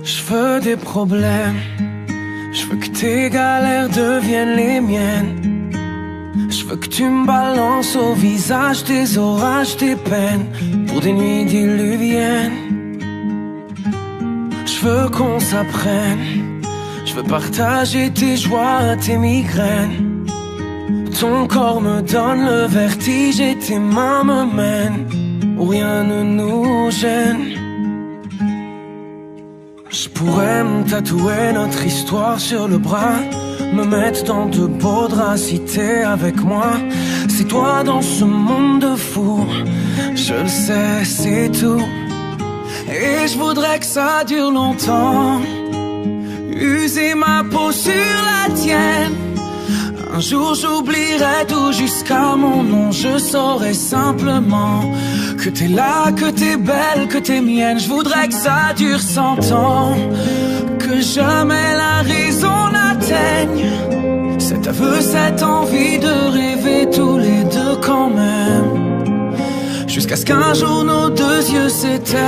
Je veux des problèmes, je veux que tes galères deviennent les miennes. Je veux que tu me balances au visage tes orages, tes peines, pour des nuits diluviennes. Je veux qu'on s'apprenne, je veux partager tes joies, tes migraines. Ton corps me donne le vertige et tes mains me mènent où rien ne nous gêne. Je pourrais me tatouer notre histoire sur le bras, me mettre dans de beaux draps si t'es avec moi. C'est toi dans ce monde de fous, je le sais, c'est tout. Et je voudrais que ça dure longtemps, user ma peau sur la tienne. Un jour j'oublierai tout jusqu'à mon nom, je saurai simplement que t'es là, que t'es belle, que t'es mienne. Je voudrais que ça dure 100 ans, que jamais la raison n'atteigne cet aveu, cette envie de rêver tous les deux quand même, jusqu'à ce qu'un jour nos deux yeux s'éteignent.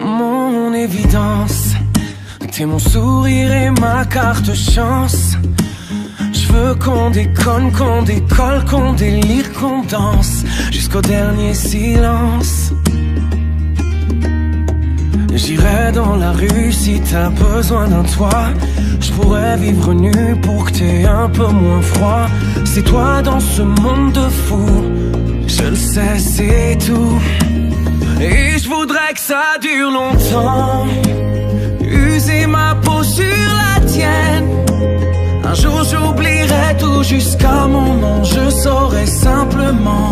Mon évidence, t'es mon sourire et ma carte chance. Je veux qu'on déconne, qu'on décolle, qu'on délire, qu'on danse jusqu'au dernier silence. J'irai dans la rue si t'as besoin d'un toit. Je pourrais vivre nu pour que t'aies un peu moins froid. C'est toi dans ce monde de fous, je le sais, c'est tout. Et je voudrais que ça dure longtemps, user ma peau sur la tienne. Un jour j'oublierai tout jusqu'à mon nom, je saurai simplement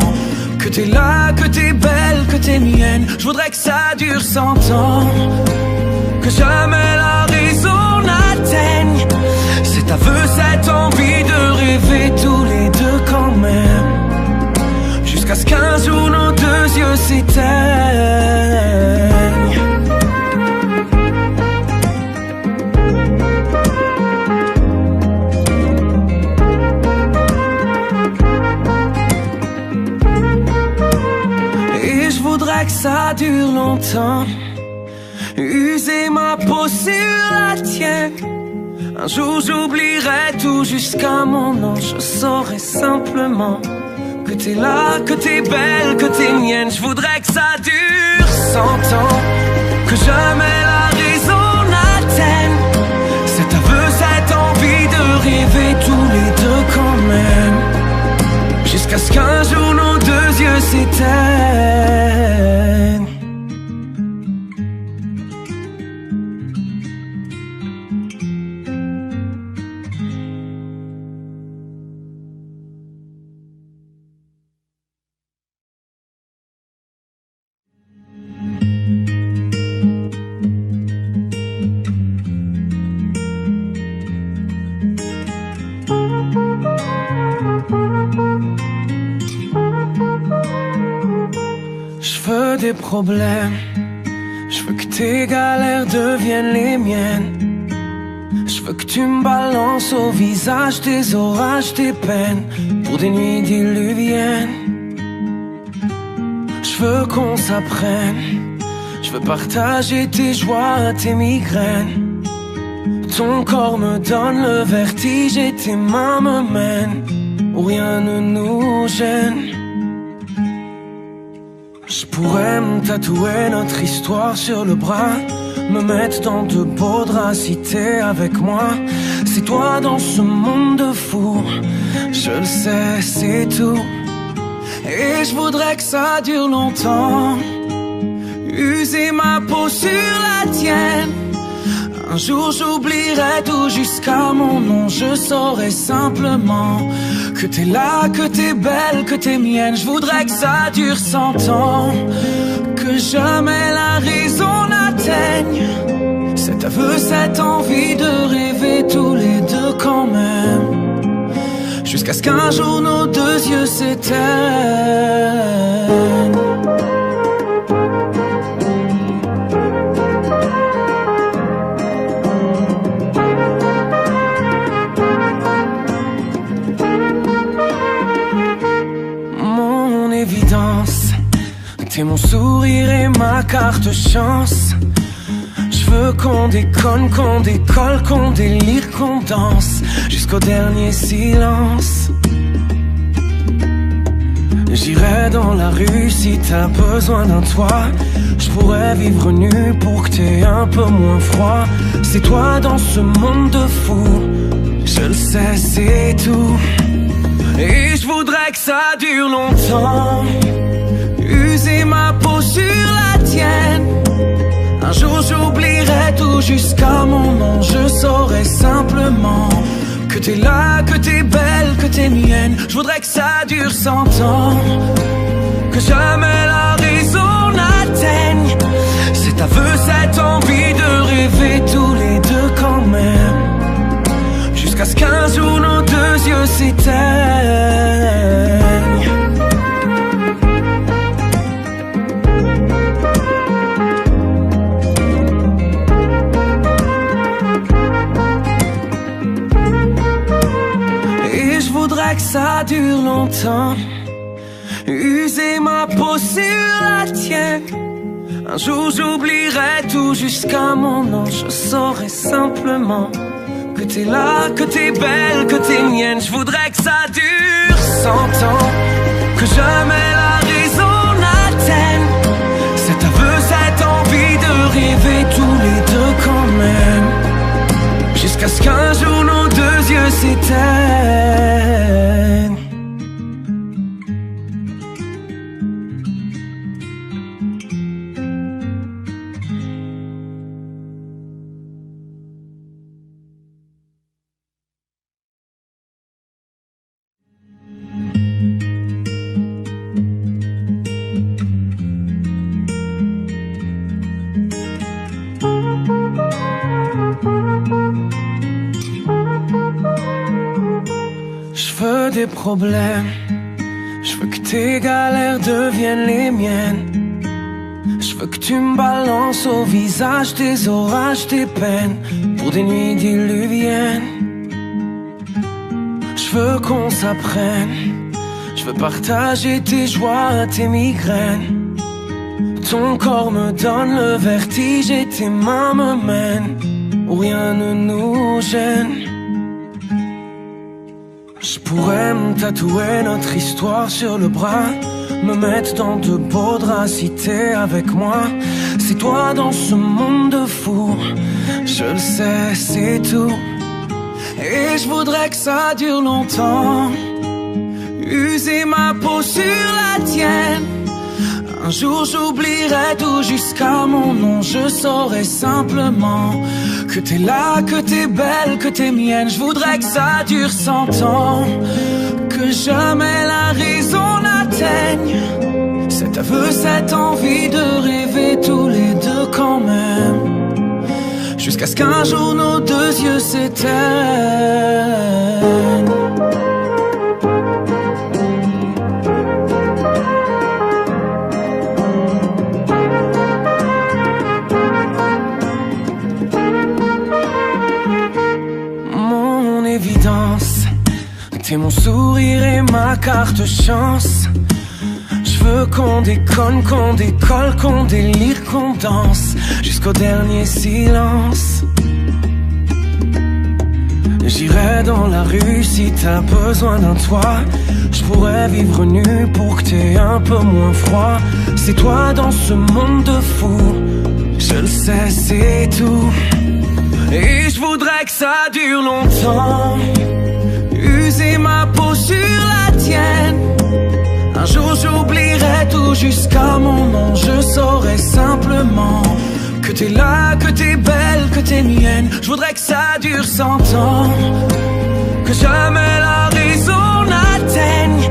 que t'es là, que t'es belle, que t'es mienne. Je voudrais que ça dure 100 ans, que jamais la raison n'atteigne cet aveu, cette envie de rêver tous les deux quand même, jusqu'à ce qu'un jour nos deux yeux s'éteignent. Que ça dure longtemps, user ma peau sur la tienne. Un jour j'oublierai tout jusqu'à mon nom, je saurai simplement que t'es là, que t'es belle, que t'es mienne. Je voudrais que ça dure 100 ans, que jamais la raison n'atteigne cet aveu, cette envie de rêver tous les deux quand même, jusqu'à ce qu'un jour nos deux yeux s'éteignent. Des problèmes, je veux que tes galères deviennent les miennes. Je veux que tu me balances au visage tes orages, tes peines, pour des nuits diluviennes. Je veux qu'on s'apprenne, je veux partager tes joies, tes migraines. Ton corps me donne le vertige et tes mains me mènent où rien ne nous gêne. Je pourrais me tatouer notre histoire sur le bras, me mettre dans de beaux draps si t'es avec moi. C'est toi dans ce monde de fous, je le sais, c'est tout. Et je voudrais que ça dure longtemps, user ma peau sur la tienne. Un jour j'oublierai tout jusqu'à mon nom, je saurai simplement que t'es là, que t'es belle, que t'es mienne. Je voudrais que ça dure 100 ans, que jamais la raison n'atteigne cet aveu, cette envie de rêver tous les deux quand même, jusqu'à ce qu'un jour nos deux yeux s'éteignent. T'es mon sourire et ma carte chance. Je veux qu'on déconne, qu'on décolle, qu'on délire, qu'on danse jusqu'au dernier silence. J'irai dans la rue si t'as besoin d'un toit. Je pourrais vivre nu pour que t'aies un peu moins froid. C'est toi dans ce monde de fous, je le sais, c'est tout. Et je voudrais que ça dure longtemps, user ma peau sur la tienne. Un jour j'oublierai tout jusqu'à mon nom. Je saurai simplement que t'es là, que t'es belle, que t'es mienne. Je voudrais que ça dure 100 ans, que jamais la raison n'atteigne cet aveu, cette envie de rêver tous les deux quand même, jusqu'à ce qu'un jour nos deux yeux s'éteignent. Que ça dure longtemps, user ma peau sur la tienne. Un jour j'oublierai tout jusqu'à mon nom. Je saurai simplement que t'es là, que t'es belle, que t'es mienne. Je voudrais que ça dure 100 ans, que jamais la raison n'atteigne cet aveu, cette envie de rêver tous les deux quand même, jusqu'à ce qu'un jour nos deux yeux s'éteignent. Des problèmes, je veux que tes galères deviennent les miennes. Je veux que tu me balances au visage tes orages, tes peines pour des nuits diluviennes. Je veux qu'on s'apprenne, je veux partager tes joies, tes migraines. Ton corps me donne le vertige et tes mains me mènent où rien ne nous gêne. Je pourrais me tatouer notre histoire sur le bras, me mettre dans de beaux draps si t'es avec moi. C'est toi dans ce monde de fous, je le sais, c'est tout. Et je voudrais que ça dure longtemps, user ma peau sur la tienne. Un jour j'oublierai tout jusqu'à mon nom. Je saurai simplement que t'es là, que t'es belle, que t'es mienne. Je voudrais que ça dure 100 ans, que jamais la raison n'atteigne cet aveu, cette envie de rêver tous les deux quand même, jusqu'à ce qu'un jour nos deux yeux s'éteignent. T'es mon sourire et ma carte chance. Je veux qu'on déconne, qu'on décolle, qu'on délire, qu'on danse jusqu'au dernier silence. J'irai dans la rue si t'as besoin d'un toit. Je pourrais vivre nu pour que t'aies un peu moins froid. C'est toi dans ce monde de fous, je le sais, c'est tout. Et je voudrais que ça dure longtemps, user ma peau sur la tienne. Un jour j'oublierai tout jusqu'à mon nom. Je saurai simplement que t'es là, que t'es belle, que t'es mienne. Je voudrais que ça dure 100 ans, que jamais la raison n'atteigne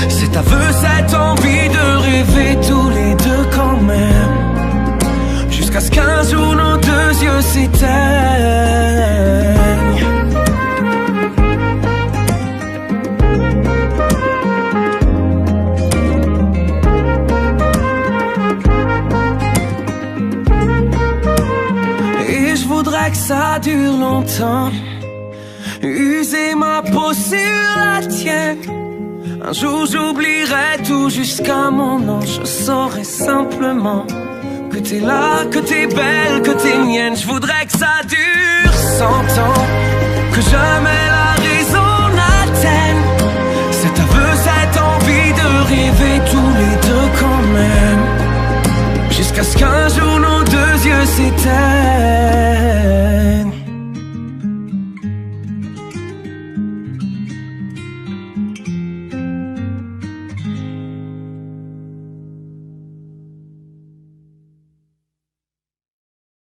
cet aveu, cette envie de rêver tous les deux quand même, jusqu'à ce qu'un jour nos deux yeux s'éteignent. Que ça dure longtemps, user ma peau sur la tienne. Un jour j'oublierai tout jusqu'à mon nom. Je saurai simplement que t'es là, que t'es belle, que t'es mienne. Je voudrais que ça dure 100 ans, que jamais la raison n'atteigne cet aveu, cette envie de rêver tous les deux quand même, jusqu'à ce qu'un jour nos deux yeux s'éteignent.